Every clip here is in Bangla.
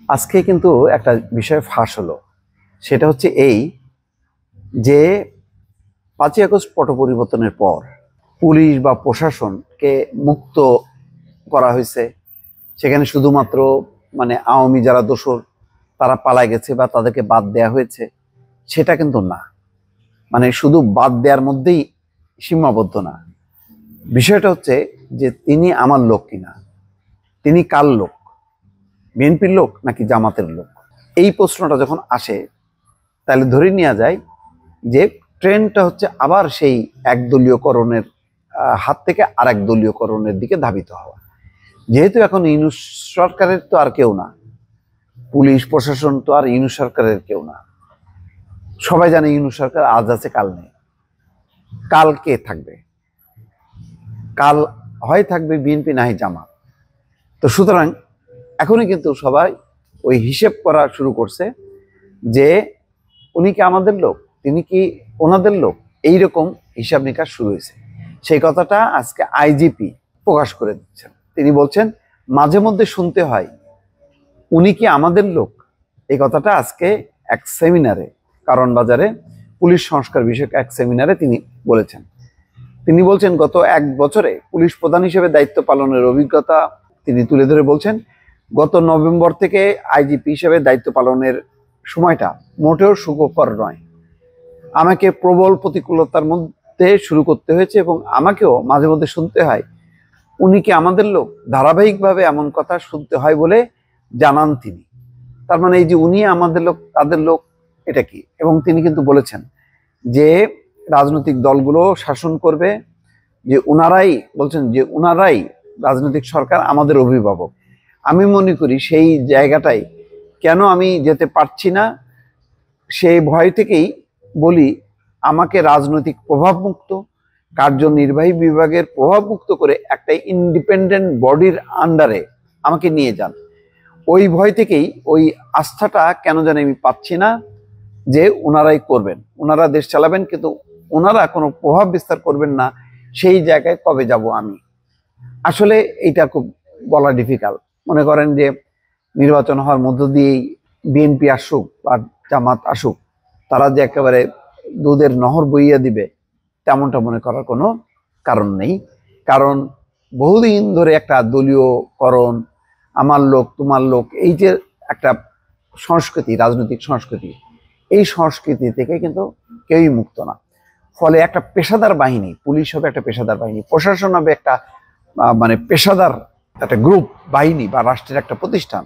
আজকে কিন্তু একটা বিষয় ফাঁস হলো, সেটা হচ্ছে এই যে ৫ই আগস্ট পট পরিবর্তনের পর পুলিশ বা প্রশাসনকে মুক্ত করা হয়েছে। সেখানে শুধুমাত্র আওয়ামী যারা দোসর তারা পালায় গেছে বা তাদেরকে বাদ দেয়া হয়েছে, সেটা কিন্তু না। শুধু বাদ দেওয়ার মধ্যেই সীমাবদ্ধ না। বিষয়টা হচ্ছে যে তিনি আমার লোক কিনা, তিনি কার লোক, বিএনপির লোক নাকি জামাতের লোক। এই প্রশ্নটা যখন আসে তাহলে ধরে নেওয়া যায় যে ট্রেনটা হচ্ছে আবার সেই একদলীয়করণের হাত থেকে আরেক দলীয়করণের দিকে ধাবিত হওয়া। যেহেতু এখন ইউনূস সরকারের তো আর কেউ না, পুলিশ প্রশাসন তো আর ইউনূস সরকারের কেউ না। সবাই জানে ইউনূস সরকার আজ আছে কাল নেই। কাল কে থাকবে? কাল হয় থাকবে বিএনপি না হয় জামাত। তো সুতরাং এখনই কিন্তু সবাই ওই হিসেব করা শুরু করছে যে উনি কি আমাদের লোক, তিনি কি ওনাদের লোক, এইরকম হিসাব নিকাশ শুরু হয়েছে। সেই কথাটা আজকে আইজিপি প্রকাশ করে দিচ্ছেন। তিনি বলছেন মাঝে মধ্যে শুনতে হয় উনি কি আমাদের লোক। এই কথাটা আজকে এক সেমিনারে, কারণ বাজারে পুলিশ সংস্কার বিষয়ক এক সেমিনারে তিনি বলেছেন। তিনি বলছেন গত ১ বছরে পুলিশ প্রধান হিসেবে দায়িত্ব পালনের অভিজ্ঞতা তিনি তুলে ধরে বলছেন, গত নভেম্বর থেকে আইজিপি হিসেবে দায়িত্ব পালনের সময়টা মোটেও সুখকর নয়। আমাকে প্রবল প্রতিকূলতার মধ্যে শুরু করতে হয়েছে এবং আমাকেও মাঝে মধ্যে শুনতে হয় উনি কি আমাদের লোক। ধারাবাহিকভাবে এমন কথা শুনতে হয় বলে জানান তিনি। তার মানে এই যে উনি আমাদের লোক তাদের লোক, এটা কি? এবং তিনি কিন্তু বলেছেন যে রাজনৈতিক দলগুলো শাসন করবে, যে উনারাই বলছেন যে উনারাই রাজনৈতিক সরকার আমাদের অভিভাবক। আমি মনে করি সেই জায়গাটাই কেন আমি যেতে পারছি না, সেই ভয় থেকেই বলি আমাকে রাজনৈতিক প্রভাবমুক্ত কার্যনির্বাহী বিভাগের প্রভাবমুক্ত করে একটা ইন্ডিপেন্ডেন্ট বডির আন্ডারে আমাকে নিয়ে যান। ওই ভয় থেকেই ওই আস্থাটা কেন জানি আমি পাচ্ছি না যে ওনারাই করবেন, ওনারা দেশ চালাবেন, কিন্তু ওনারা কোনো প্রভাব বিস্তার করবেন না। সেই জায়গায় কবে যাব আমি? আসলে এটা খুব বলা ডিফিকাল্ট। মনে করেন যে নির্বাচন হওয়ার মধ্য দিয়েই বিএনপি আসুক বা জামাত আসুক, তারা যে একেবারে দুধের নহর বইয়া দিবে তেমনটা মনে করার কোনো কারণ নেই। কারণ বহুদিন ধরে একটা দলীয়করণ, আমার লোক তোমার লোক, এই যে একটা সংস্কৃতি, রাজনৈতিক সংস্কৃতি, এই সংস্কৃতি থেকে কিন্তু কেউই মুক্ত না। ফলে একটা পেশাদার বাহিনী, পুলিশ হবে একটা পেশাদার বাহিনী, প্রশাসন হবে একটা পেশাদার একটা গ্রুপ বাহিনী বা রাষ্ট্রের একটা প্রতিষ্ঠান,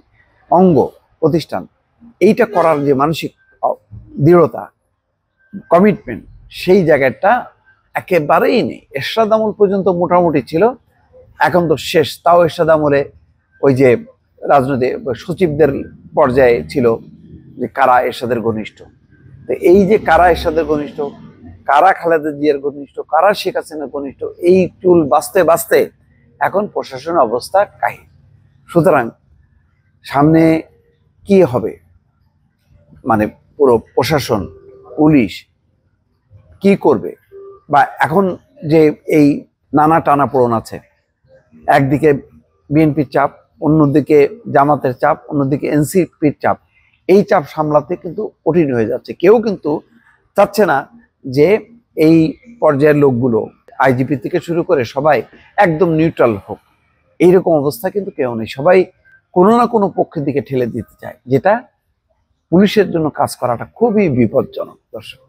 অঙ্গ প্রতিষ্ঠান। এইটা করার যে মানসিক দৃঢ়তা, কমিটমেন্ট, সেই জায়গাটা একেবারেই নেই। এরশাদ আমল পর্যন্ত মোটামুটি ছিল, এখন তো শেষ। তাও এরশাদ আমলে ওই যে রাজনৈতিক সচিবদের পর্যায়ে ছিল যে কারা এরশাদের ঘনিষ্ঠ। তো এই যে কারা এরশাদের ঘনিষ্ঠ, কারা খালেদা জিয়ার ঘনিষ্ঠ, কারা শেখ হাসিনার ঘনিষ্ঠ, এই চুল বাঁচতে বাঁচতে এখন প্রশাসনের অবস্থা কাহিল। সুতরাং সামনে কি হবে, পুরো প্রশাসন, পুলিশ কি করবে, বা এখন যে এই নানা টানাপোড়েন আছে, একদিকে বিএনপির চাপ, অন্যদিকে জামাতের চাপ, অন্যদিকে এনসিপির চাপ, এই চাপ সামলাতে কিন্তু কঠিন হয়ে যাচ্ছে। কেউ কিন্তু চাচ্ছে না যে এই পর্যায়ের লোকগুলো আইজিপি থেকে শুরু করে সবাই একদম নিউট্রাল হোক। এইরকম অবস্থা কিন্তু কেউ নেই। সবাই কোনো না কোনো পক্ষের দিকে ঠেলে দিতে চায়, যেটা পুলিশের জন্য কাজ করাটা খুবই বিপজ্জনক। দর্শক।